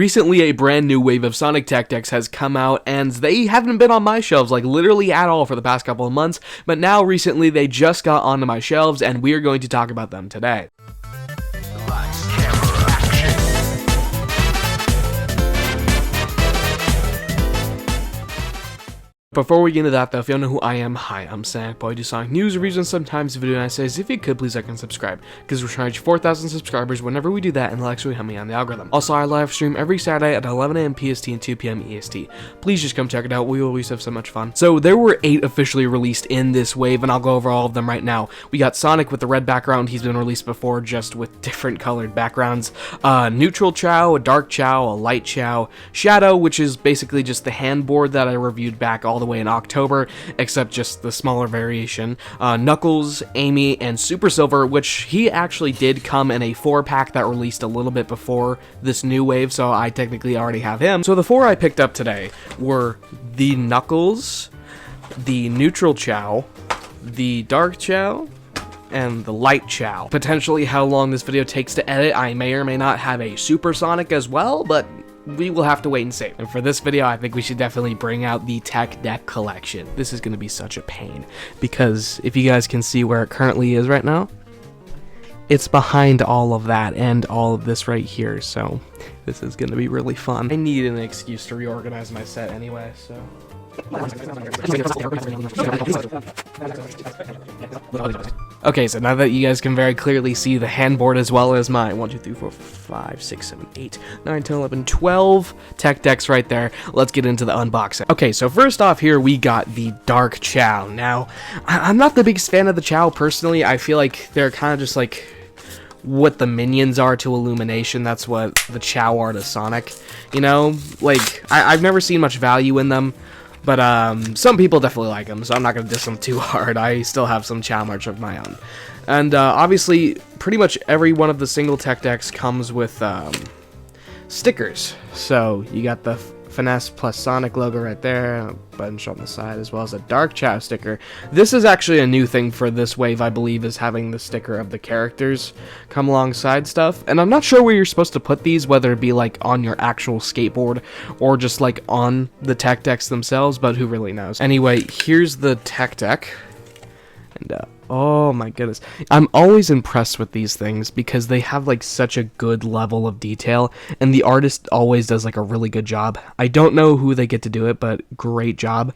Recently, a brand new wave of Sonic Tech decks has come out, and they haven't been on my shelves, like, literally at all for the past couple of months, but now, recently, they just got onto my shelves, and we are going to talk about them today. Before we get into that, though, if you don't know who I am, hi, I'm Teck. I do Sonic news, reviews, and sometimes video, and I say, if you could, please like and subscribe, because we're trying to reach 4,000 subscribers whenever we do that, and it'll actually help me on the algorithm. Also, I live stream every Saturday at 11 a.m. PST and 2 p.m. EST. Please just come check it out. We always have so much fun. So, there were 8 officially released in this wave, and I'll go over all of them right now. We got Sonic with the red background. He's been released before, just with different colored backgrounds. Neutral Chow, a dark Chow, a light Chow, Shadow, which is basically just the handboard that I reviewed back all the way in October, except just the smaller variation. Knuckles, Amy, and Super Silver, which he actually did come in a 4-pack that released a little bit before this new wave, so I technically already have him. So the 4 I picked up today were the Knuckles, the Neutral Chow, the Dark Chow, and the Light Chow. Potentially how long this video takes to edit, I may or may not have a Super Sonic as well, but we will have to wait and see. And for this video, I think we should definitely bring out the Teck deck collection. This is going to be such a pain, because if you guys can see where it currently is right now, it's behind all of that and all of this right here, so this is going to be really fun. I need an excuse to reorganize my set anyway, so... Okay, so now that you guys can very clearly see the handboard as well as my 1, 2, 3, 4, 5, 6, 7, 8, 9, 10, 11, 12 Teck decks right there, let's get into the unboxing. Okay, so first off here, we got the Dark Chow. Now, I'm not the biggest fan of the Chow personally. I feel like they're kind of just like what the minions are to Illumination. That's what the Chow are to Sonic, you know? Like, I've never seen much value in them. But some people definitely like them, so I'm not going to diss them too hard. I still have some Chow merch of my own. And obviously, pretty much every one of the single Teck decks comes with stickers. So you got the Finesse plus Sonic logo right there, a bunch on the side, as well as a Dark Chow sticker. This is actually a new thing for this wave, I believe, is having the sticker of the characters come alongside stuff. And I'm not sure where you're supposed to put these, whether it be like on your actual skateboard or just like on the Teck decks themselves, but who really knows. Anyway, here's the Teck deck. And oh my goodness, I'm always impressed with these things because they have like such a good level of detail, and the artist always does like a really good job. I don't know who they get to do it, but great job.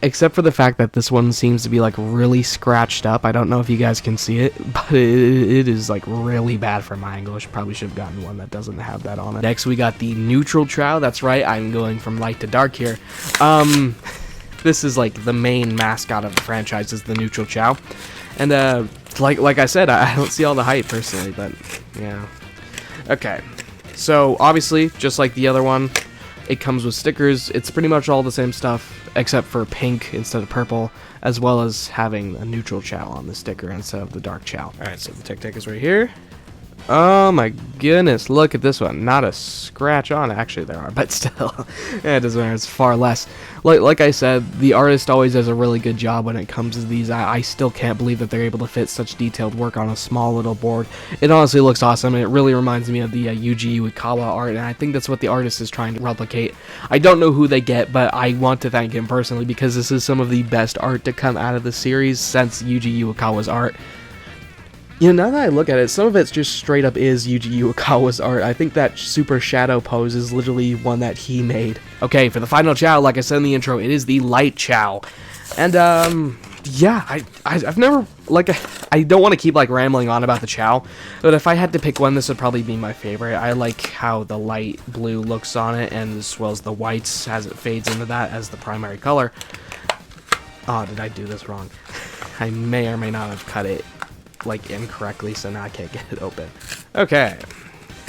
Except for the fact that this one seems to be like really scratched up. I don't know if you guys can see it, but it is like really bad from my angle. I probably should have gotten one that doesn't have that on it. Next we got the Neutral Chow. That's right, I'm going from light to dark here. This is like the main mascot of the franchise, is the Neutral Chow. And like I said, I don't see all the hype personally, but yeah. Okay, so obviously, just like the other one, it comes with stickers. It's pretty much all the same stuff, except for pink instead of purple, as well as having a Neutral Chow on the sticker instead of the Dark Chow. Alright, so the Teck deck is right here. Oh my goodness, look at this one. Not a scratch on it. Actually, there are, but still. Yeah, it doesn't matter. It's far less. Like I said, the artist always does a really good job when it comes to these. I still can't believe that they're able to fit such detailed work on a small little board. It honestly looks awesome. It really reminds me of the Yuji Uekawa art, and I think that's what the artist is trying to replicate. I don't know who they get, but I want to thank him personally because this is some of the best art to come out of the series since Yuji Uekawa's art. You know, now that I look at it, some of it's just straight up is Yuji Uekawa's art. I think that Super Shadow pose is literally one that he made. Okay, for the final Chow, like I said in the intro, it is the Light Chow. And, yeah, I've never, like, I don't want to keep, like, rambling on about the Chow, but if I had to pick one, this would probably be my favorite. I like how the light blue looks on it, and as well as the whites as it fades into that as the primary color. Oh, did I do this wrong? I may or may not have cut it like incorrectly, so now I can't get it open. Okay,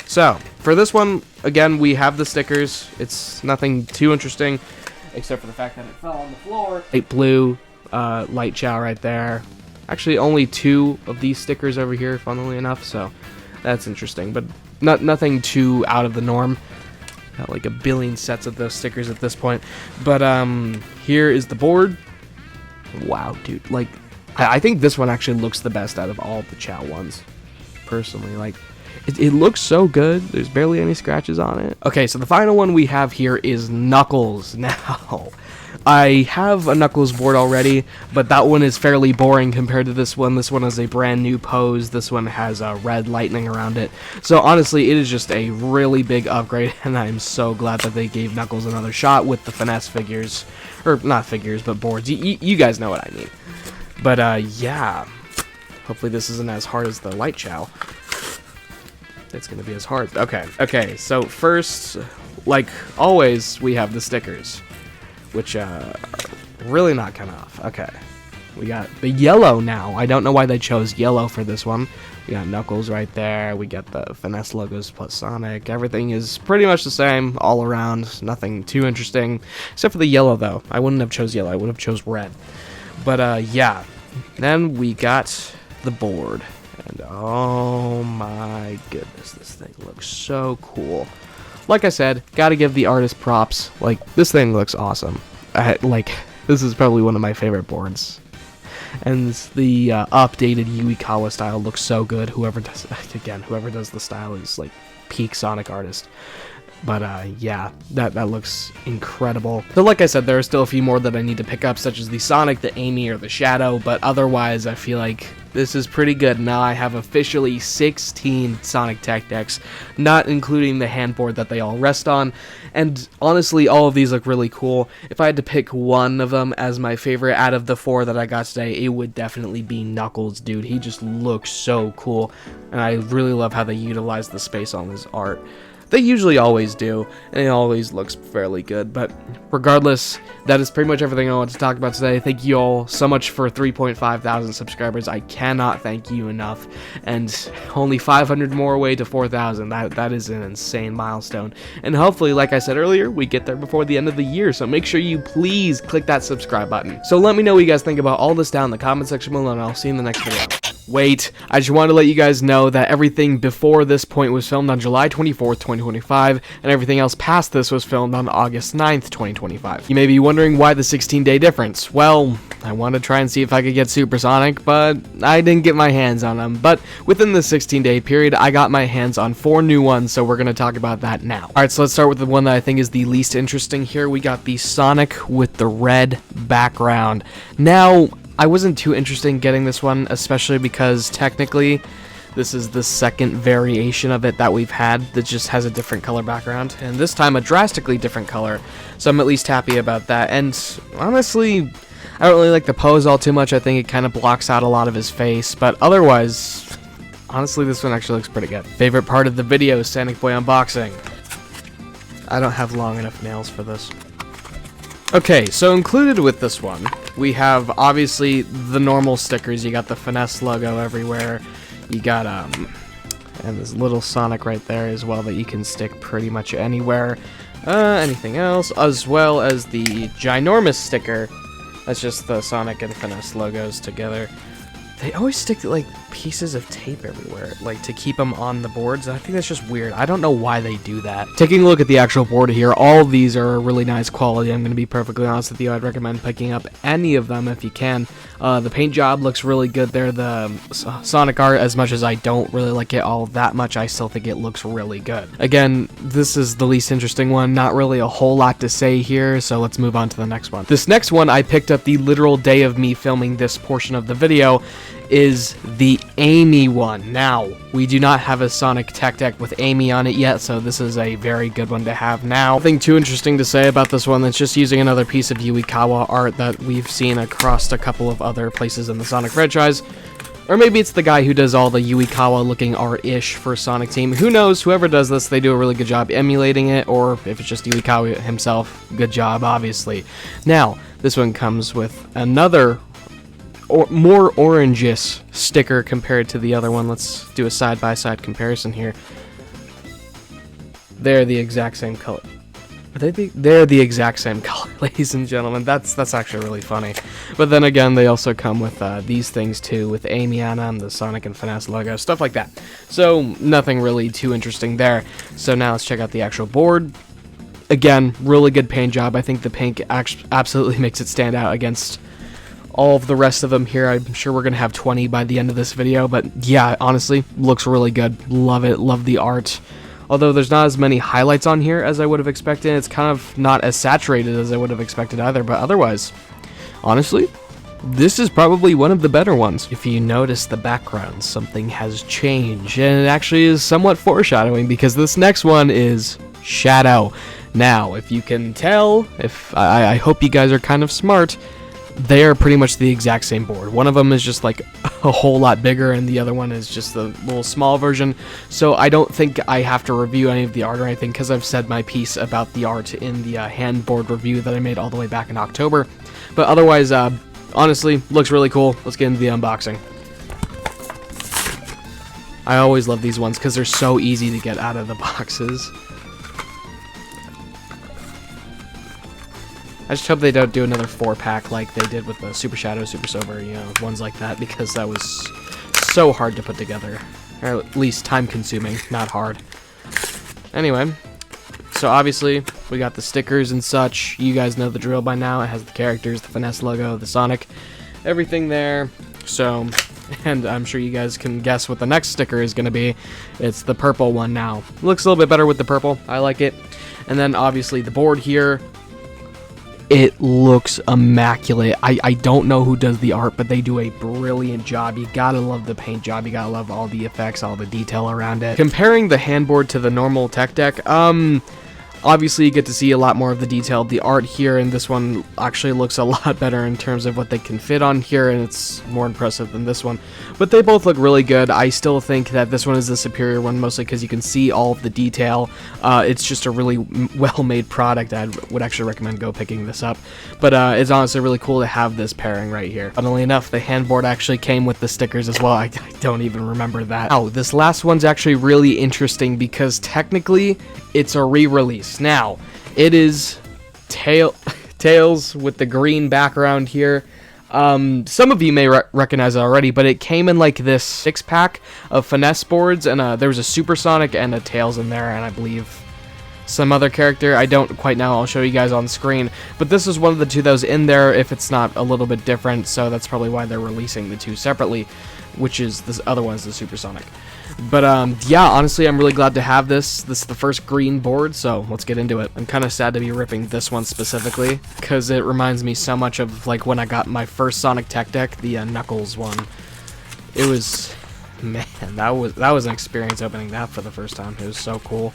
so for this one, again, we have the stickers. It's nothing too interesting, except for the fact that it fell on the floor. Light blue, Light Chow right there. Actually, only 2 of these stickers over here, funnily enough, so that's interesting, but nothing too out of the norm. Got like a billion sets of those stickers at this point, but here is the board. Wow, dude, like, I think this one actually looks the best out of all the Chow ones, personally. Like, it looks so good. There's barely any scratches on it. Okay, so the final one we have here is Knuckles. Now, I have a Knuckles board already, but that one is fairly boring compared to this one. This one has a brand new pose. This one has red lightning around it. So honestly, it is just a really big upgrade, and I'm so glad that they gave Knuckles another shot with the finesse figures. Or not figures, but boards. You guys know what I mean. But yeah. Hopefully this isn't as hard as the Light Chow. It's gonna be as hard. Okay, so first, like always, we have the stickers, which are really not coming off. Okay, we got the yellow now. I don't know why they chose yellow for this one. We got Knuckles right there. We got the finesse logos plus Sonic. Everything is pretty much the same all around. Nothing too interesting, except for the yellow though. I wouldn't have chose yellow. I would have chose red. But yeah, then we got the board. And oh my goodness, this thing looks so cool. Like I said, gotta give the artist props. Like, this thing looks awesome. This is probably one of my favorite boards. And the updated Yuikawa style looks so good. Whoever does the style is like peak Sonic artist. But yeah, that looks incredible. So like I said, there are still a few more that I need to pick up, such as the Sonic, the Amy, or the Shadow, but otherwise I feel like this is pretty good. Now I have officially 16 Sonic Tech decks, not including the handboard that they all rest on, and honestly, all of these look really cool. If I had to pick one of them as my favorite out of the 4 that I got today, it would definitely be Knuckles, dude. He just looks so cool, and I really love how they utilize the space on his art. They usually always do, and it always looks fairly good, but regardless, that is pretty much everything I want to talk about today. Thank you all so much for 3.5 thousand subscribers. I cannot thank you enough, and only 500 more away to 4,000. That is an insane milestone, and hopefully, like I said earlier, we get there before the end of the year, so make sure you please click that subscribe button. So let me know what you guys think about all this down in the comment section below, and I'll see you in the next video. Wait, I just wanted to let you guys know that everything before this point was filmed on July 24th, 2025, and everything else past this was filmed on August 9th, 2025. You may be wondering why the 16-day difference. Well, I wanted to try and see if I could get Supersonic, but I didn't get my hands on them. But within the 16-day period, I got my hands on 4 new ones, so we're going to talk about that now. Alright, so let's start with the one that I think is the least interesting here. We got the Sonic with the red background. Now, I wasn't too interested in getting this one, especially because technically this is the second variation of it that we've had that just has a different color background, and this time a drastically different color, so I'm at least happy about that. And honestly, I don't really like the pose all too much. I think it kind of blocks out a lot of his face, but otherwise, honestly, this one actually looks pretty good. Favorite part of the video, Sonic Boy unboxing. I don't have long enough nails for this. Okay, so included with this one, we have obviously the normal stickers. You got the finesse logo everywhere. You got and this little Sonic right there as well that you can stick pretty much anywhere. Anything else, as well as the ginormous sticker. That's just the Sonic and finesse logos together. They always stick like pieces of tape everywhere, like to keep them on the boards. I think that's just weird. I don't know why they do that. Taking a look at the actual board here, all of these are really nice quality. I'm going to be perfectly honest with you. I'd recommend picking up any of them if you can. The paint job looks really good there. The Sonic art, as much as I don't really like it all that much, I still think it looks really good. Again, this is the least interesting one. Not really a whole lot to say here, so let's move on to the next one. This next one, I picked up the literal day of me filming this portion of the video, is the Amy one. Now, we do not have a Sonic Tech deck with Amy on it yet, so this is a very good one to have now. Nothing too interesting to say about this one. It's just using another piece of Yuikawa art that we've seen across a couple of other places in the Sonic franchise. Or maybe it's the guy who does all the Yuikawa looking art-ish for Sonic Team. Who knows? Whoever does this, they do a really good job emulating it, or if it's just Yuikawa himself, good job, obviously. Now, this one comes with another more orangish sticker compared to the other one. Let's do a side-by-side comparison here. They're the exact same color. They're the exact same color, ladies and gentlemen. That's actually really funny. But then again, they also come with these things too, with Amy on them, the Sonic and Finesse logo, stuff like that. So nothing really too interesting there. So now let's check out the actual board. Again, really good paint job. I think the pink absolutely makes it stand out against all of the rest of them here. I'm sure we're gonna have 20 by the end of this video, but yeah, honestly, looks really good. Love it, love the art. Although there's not as many highlights on here as I would have expected. It's kind of not as saturated as I would have expected either, but otherwise, honestly, this is probably one of the better ones. If you notice the background, something has changed, and it actually is somewhat foreshadowing because this next one is Shadow. Now, if you can tell, if I hope you guys are kind of smart, they are pretty much the exact same board. One of them is just like a whole lot bigger, and the other one is just the little small version. So I don't think I have to review any of the art or anything because I've said my piece about the art in the handboard review that I made all the way back in October. But otherwise, honestly, looks really cool. Let's get into the unboxing. I always love these ones because they're so easy to get out of the boxes. I just hope they don't do another 4-pack like they did with the Super Shadow, Super Silver, you know, ones like that, because that was so hard to put together. Or at least time-consuming, not hard. Anyway, so obviously, we got the stickers and such. You guys know the drill by now. It has the characters, the Finesse logo, the Sonic, everything there. So, and I'm sure you guys can guess what the next sticker is going to be. It's the purple one now. Looks a little bit better with the purple. I like it. And then, obviously, the board here. It looks immaculate. I don't know who does the art, but they do a brilliant job. You gotta love the paint job. You gotta love all the effects, all the detail around it. Comparing the handboard to the normal Teck deck, obviously you get to see a lot more of the detail. The art here in this one actually looks a lot better in terms of what they can fit on here, and it's more impressive than this one. But they both look really good. I still think that this one is the superior one, mostly because you can see all of the detail. It's just a really well-made product. I would actually recommend go picking this up. But it's honestly really cool to have this pairing right here. Funnily enough, the handboard actually came with the stickers as well. I don't even remember that. Oh, this last one's actually really interesting because technically it's a re-release. Now, it is Tails with the green background here. Some of you may recognize it already, but it came in like this 6-pack of Finesse boards, and there was a Supersonic and a Tails in there, and I believe some other character. I don't quite know. I'll show you guys on screen. But this is one of the two that was in there, if it's not a little bit different, so that's probably why they're releasing the two separately, which is this other one's the Supersonic. But yeah, honestly, I'm really glad to have this. This is the first green board, so let's get into it. I'm kind of sad to be ripping this one specifically, because it reminds me so much of like when I got my first Sonic Teck deck, the Knuckles one. It was, man, that was an experience opening that for the first time. It was so cool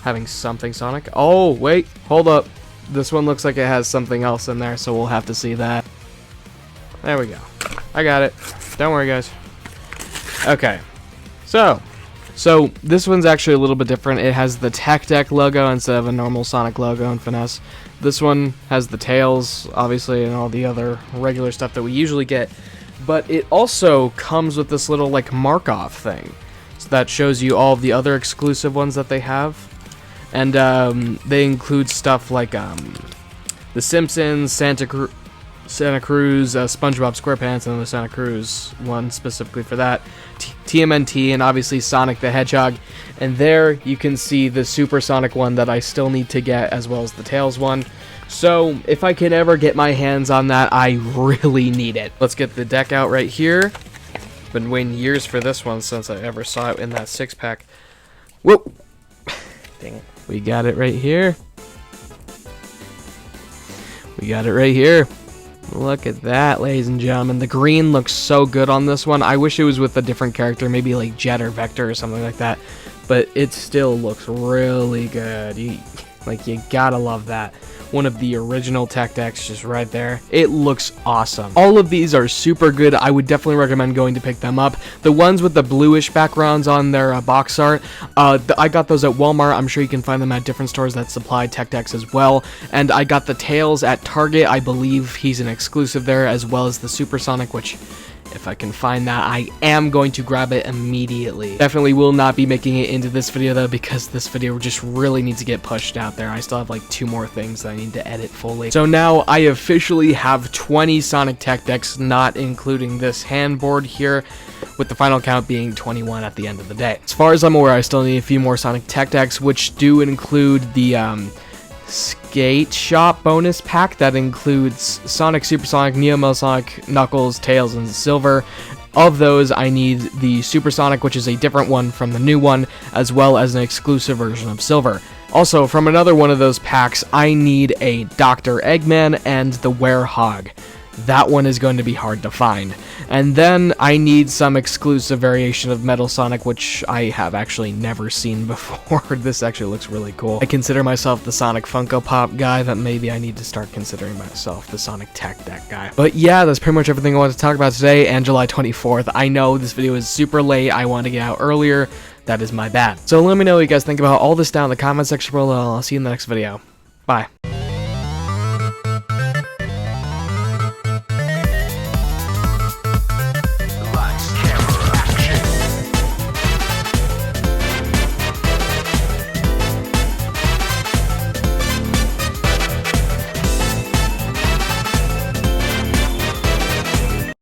having something Sonic. Oh, wait, hold up. This one looks like it has something else in there, so we'll have to see that. There we go. I got it. Don't worry, guys. Okay. So this one's actually a little bit different. It has the Teck deck logo instead of a normal Sonic logo and Finesse. This one has the Tails, obviously, and all the other regular stuff that we usually get. But it also comes with this little, like, mark-off thing. So that shows you all of the other exclusive ones that they have. And they include stuff like The Simpsons, Santa Cruz, SpongeBob SquarePants, and the Santa Cruz one specifically for that, TMNT, and obviously Sonic the Hedgehog. And there you can see the Supersonic one that I still need to get, as well as the Tails one. So if I can ever get my hands on that, I really need it. Let's get the deck out right here. Been waiting years for this one since I ever saw it in that 6-pack. Whoa! Dang it. We got it right here. We got it right here. Look at that, ladies and gentlemen. The green looks so good on this one. I wish it was with a different character, maybe like Jet or Vector or something like that. But it still looks really good. You gotta love that. One of the original Teck decks just right there. It looks awesome. All of these are super good. I would definitely recommend going to pick them up. The ones with the bluish backgrounds on their box art, I got those at Walmart. I'm sure you can find them at different stores that supply Teck decks as well. And I got the Tails at Target. I believe he's an exclusive there, as well as the Supersonic, which, if I can find that, I am going to grab it immediately. Definitely will not be making it into this video though, because this video just really needs to get pushed out there. I still have like 2 more things that I need to edit fully. So now I officially have 20 Sonic Teck decks, not including this handboard here, with the final count being 21 at the end of the day. As far as I'm aware, I still need a few more Sonic Teck decks, which do include the Skate Shop bonus pack that includes Sonic, Supersonic, Neo, Megasonic, Knuckles, Tails, and Silver. Of those, I need the Supersonic, which is a different one from the new one, as well as an exclusive version of Silver. Also, from another one of those packs, I need a Dr. Eggman and the Werehog. That one is going to be hard to find. And then I need some exclusive variation of Metal Sonic, which I have actually never seen before. This actually looks really cool. I consider myself the Sonic Funko Pop guy, but maybe I need to start considering myself the Sonic Teck Deck guy. But yeah, that's pretty much everything I wanted to talk about today, and July 24th. I know this video is super late. I wanted to get out earlier. That is my bad. So let me know what you guys think about all this down in the comment section below. I'll see you in the next video. Bye.